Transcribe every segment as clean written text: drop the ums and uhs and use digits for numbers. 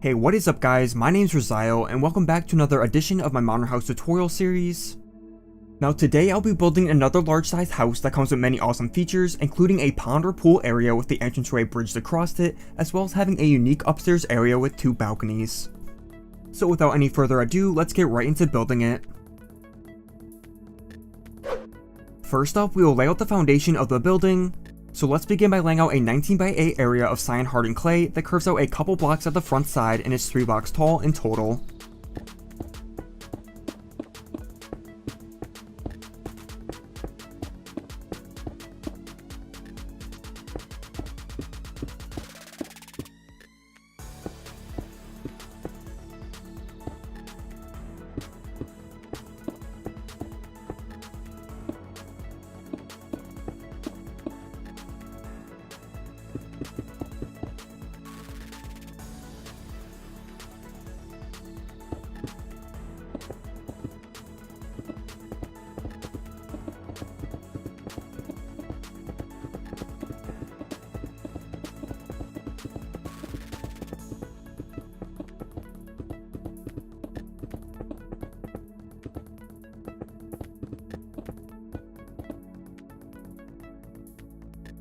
Hey, what is up guys, my name's Rosaio, and welcome back to another edition of my Modern House tutorial series. Now today I'll be building another large sized house that comes with many awesome features, including a pond or pool area with the entranceway bridged across it, as well as having a unique upstairs area with 2 balconies. So without any further ado, let's get right into building it. First off, we will lay out the foundation of the building. So let's begin by laying out a 19x8 area of cyan hardened clay that curves out a couple blocks at the front side and is 3 blocks tall in total.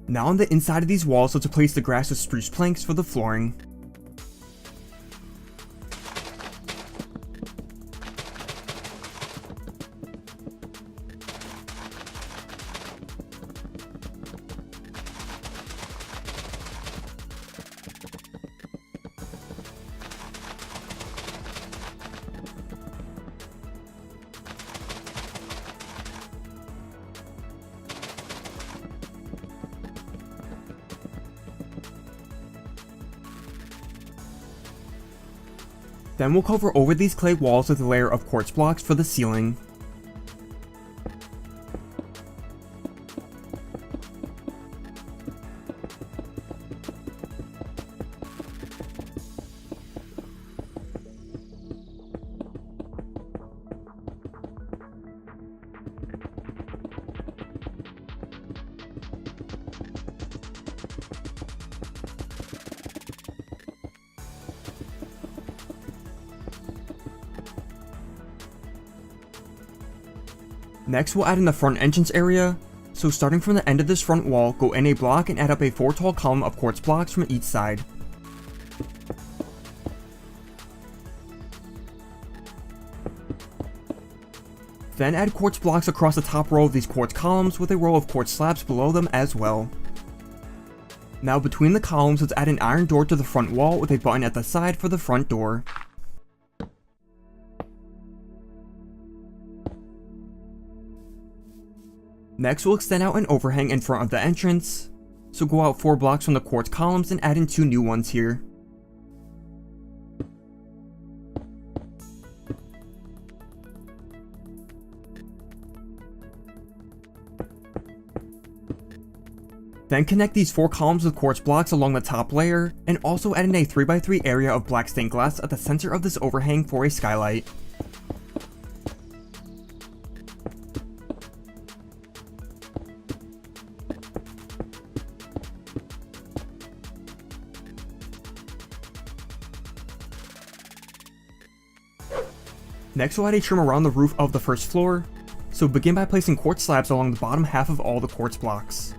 Now on the inside of these walls, let's replace the grass with spruce planks for the flooring. Then we'll cover over these clay walls with a layer of quartz blocks for the ceiling. Next, we'll add in the front entrance area. So starting from the end of this front wall, go in a block and add up a 4 tall column of quartz blocks from each side. Then add quartz blocks across the top row of these quartz columns with a row of quartz slabs below them as well. Now between the columns, let's add an iron door to the front wall with a button at the side for the front door. Next, we'll extend out an overhang in front of the entrance. So go out 4 blocks from the quartz columns and add in 2 new ones here. Then connect these 4 columns with quartz blocks along the top layer, and also add in a 3x3 area of black stained glass at the center of this overhang for a skylight. Next, we'll add a trim around the roof of the first floor, so begin by placing quartz slabs along the bottom half of all the quartz blocks.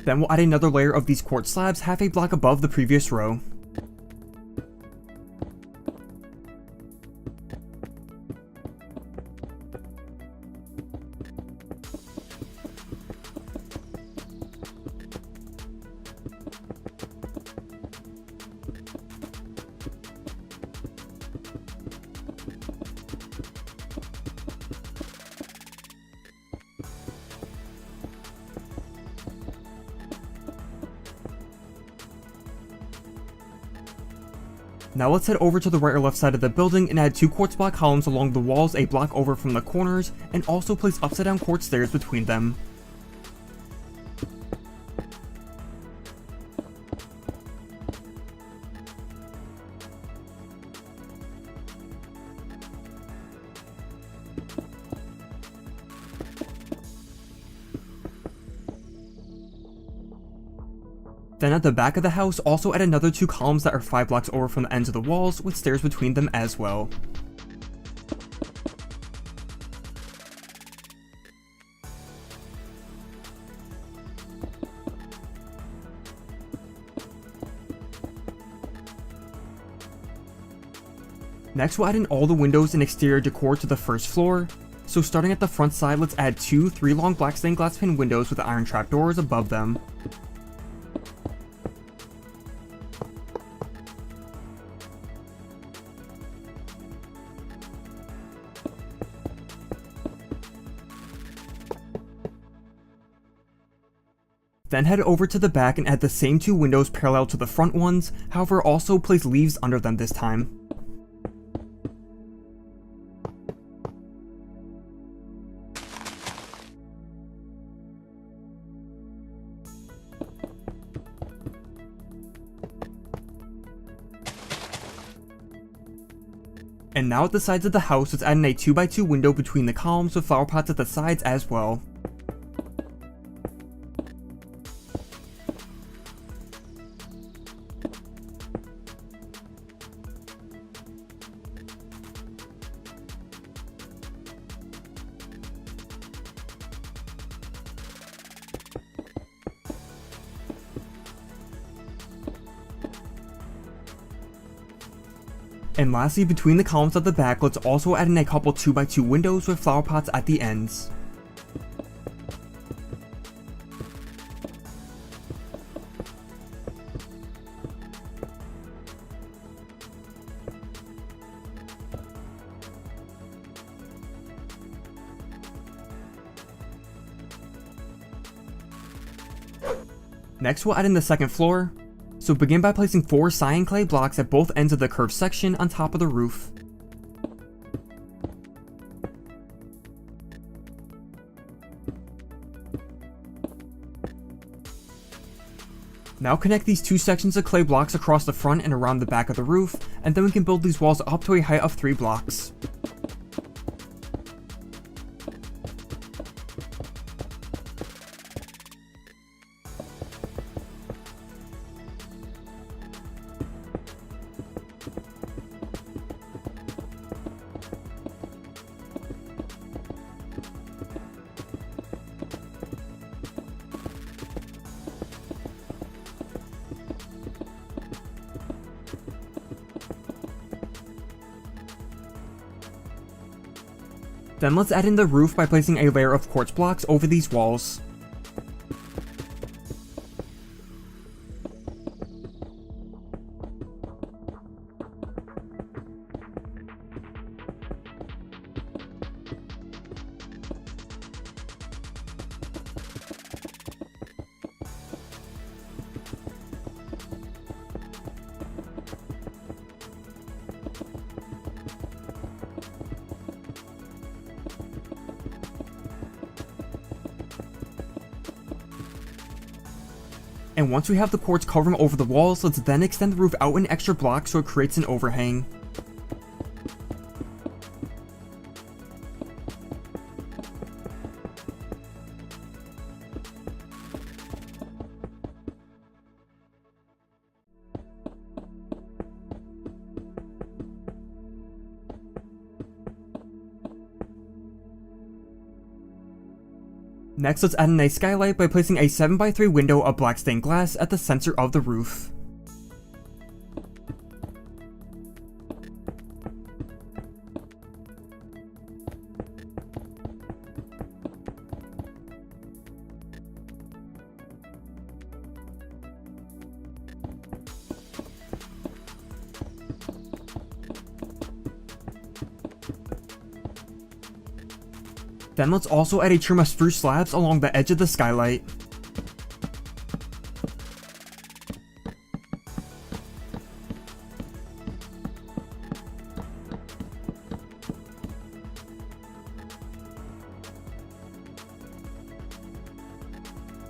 Then we'll add another layer of these quartz slabs half a block above the previous row. Now let's head over to the right or left side of the building and add 2 quartz block columns along the walls a block over from the corners, and also place upside down quartz stairs between them. Then at the back of the house, also add another 2 columns that are 5 blocks over from the ends of the walls, with stairs between them as well. Next we'll add in all the windows and exterior decor to the first floor. So starting at the front side, let's add 2 3-long black stained glass pane windows with iron trapdoors above them. Then head over to the back and add the same 2 windows parallel to the front ones, however also place leaves under them this time. And now at the sides of the house, let's add in a 2x2 window between the columns with flower pots at the sides as well. And lastly, between the columns at the back, let's also add in a couple 2x2 windows with flower pots at the ends. Next we'll add in the second floor. So begin by placing 4 cyan clay blocks at both ends of the curved section on top of the roof. Now connect these 2 sections of clay blocks across the front and around the back of the roof, and then we can build these walls up to a height of 3 blocks. Then let's add in the roof by placing a layer of quartz blocks over these walls. And once we have the quartz covering over the walls, let's then extend the roof out an extra block so it creates an overhang. Next, let's add in a skylight by placing a 7x3 window of black stained glass at the center of the roof. Then let's also add a trim of spruce slabs along the edge of the skylight.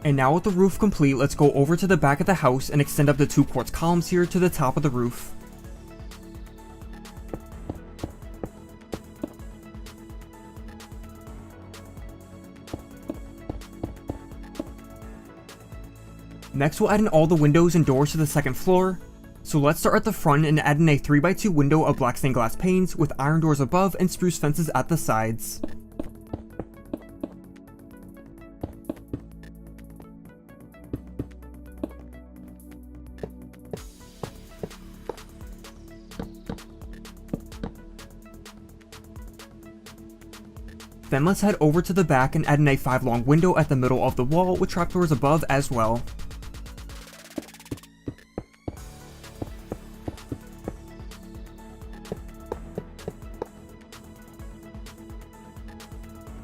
And now with the roof complete, let's go over to the back of the house and extend up the 2 quartz columns here to the top of the roof. Next we'll add in all the windows and doors to the second floor. So let's start at the front and add in a 3x2 window of black stained glass panes with iron doors above and spruce fences at the sides. Then let's head over to the back and add in a 5 long window at the middle of the wall with trapdoors above as well.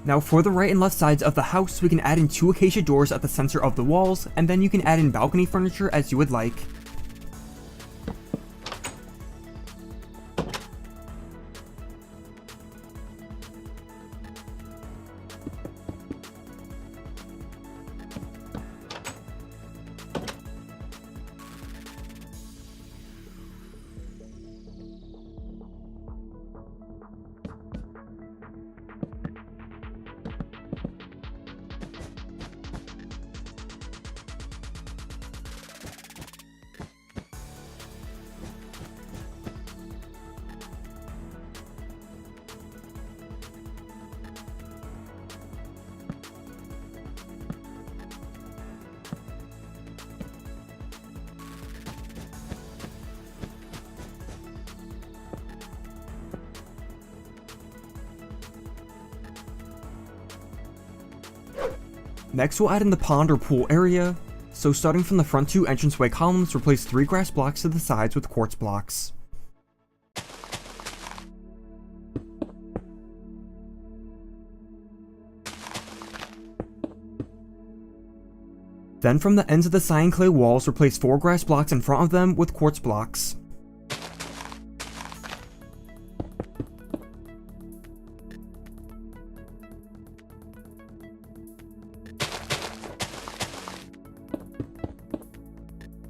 Now for the right and left sides of the house, we can add in 2 acacia doors at the center of the walls, and then you can add in balcony furniture as you would like. Next we'll add in the pond or pool area. So starting from the front 2 entranceway columns, replace 3 grass blocks to the sides with quartz blocks. Then from the ends of the cyan clay walls, replace 4 grass blocks in front of them with quartz blocks.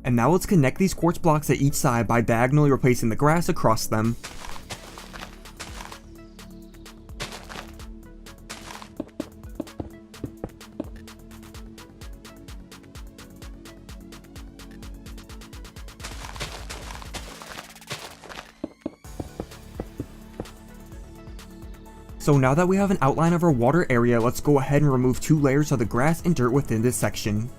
And now let's connect these quartz blocks at each side by diagonally replacing the grass across them. So now that we have an outline of our water area, let's go ahead and remove 2 layers of the grass and dirt within this section.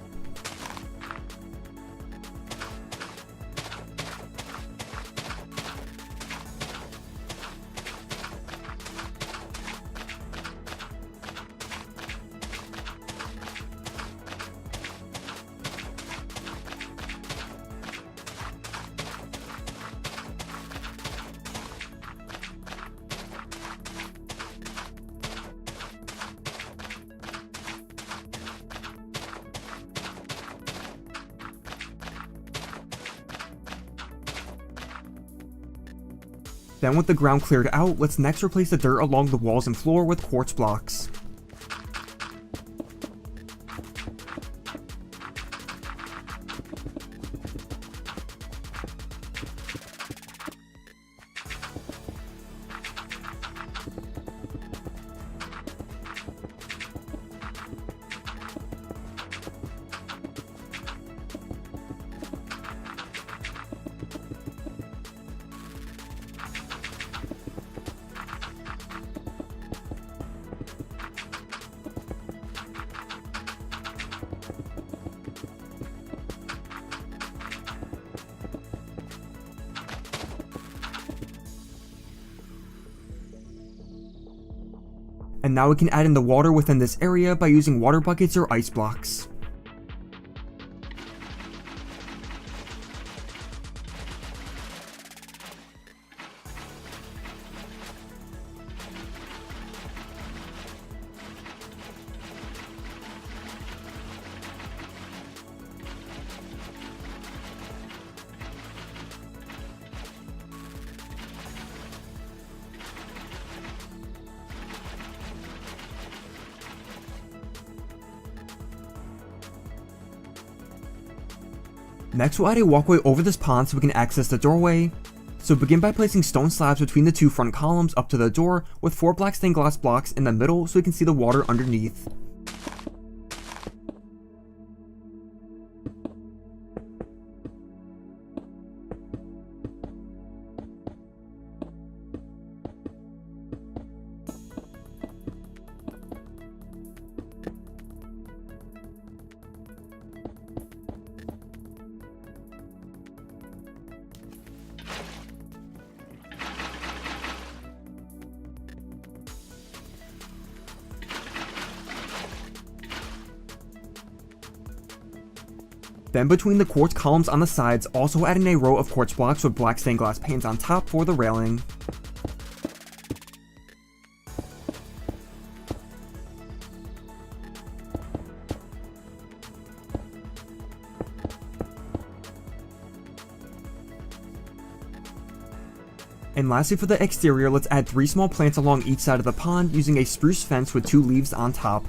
Then with the ground cleared out, let's next replace the dirt along the walls and floor with quartz blocks. And now we can add in the water within this area by using water buckets or ice blocks. Next we'll add a walkway over this pond so we can access the doorway. So begin by placing stone slabs between the 2 front columns up to the door with 4 black stained glass blocks in the middle so we can see the water underneath. Then between the quartz columns on the sides, also add in a row of quartz blocks with black stained glass panes on top for the railing. And lastly for the exterior, let's add 3 small plants along each side of the pond using a spruce fence with 2 leaves on top.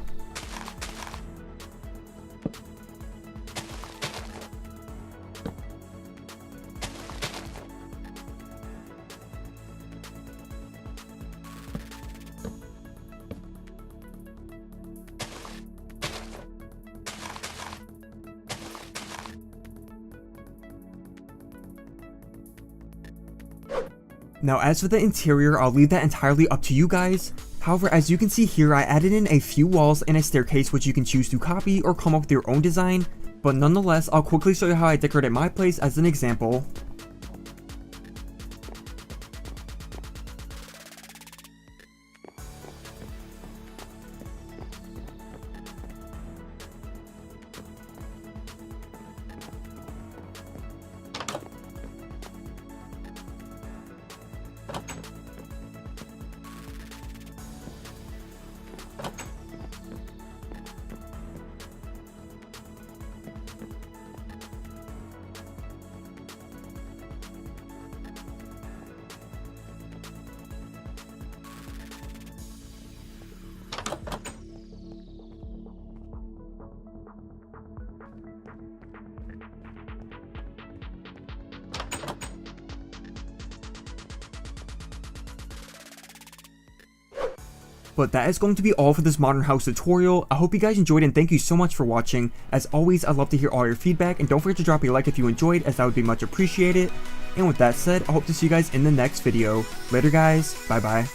Now as for the interior, I'll leave that entirely up to you guys. However, as you can see here, I added in a few walls and a staircase which you can choose to copy or come up with your own design, but nonetheless, I'll quickly show you how I decorated my place as an example. But that is going to be all for this modern house tutorial. I hope you guys enjoyed and thank you so much for watching. As always, I'd love to hear all your feedback and don't forget to drop a like if you enjoyed, as that would be much appreciated. And with that said, I hope to see you guys in the next video. Later guys, bye bye.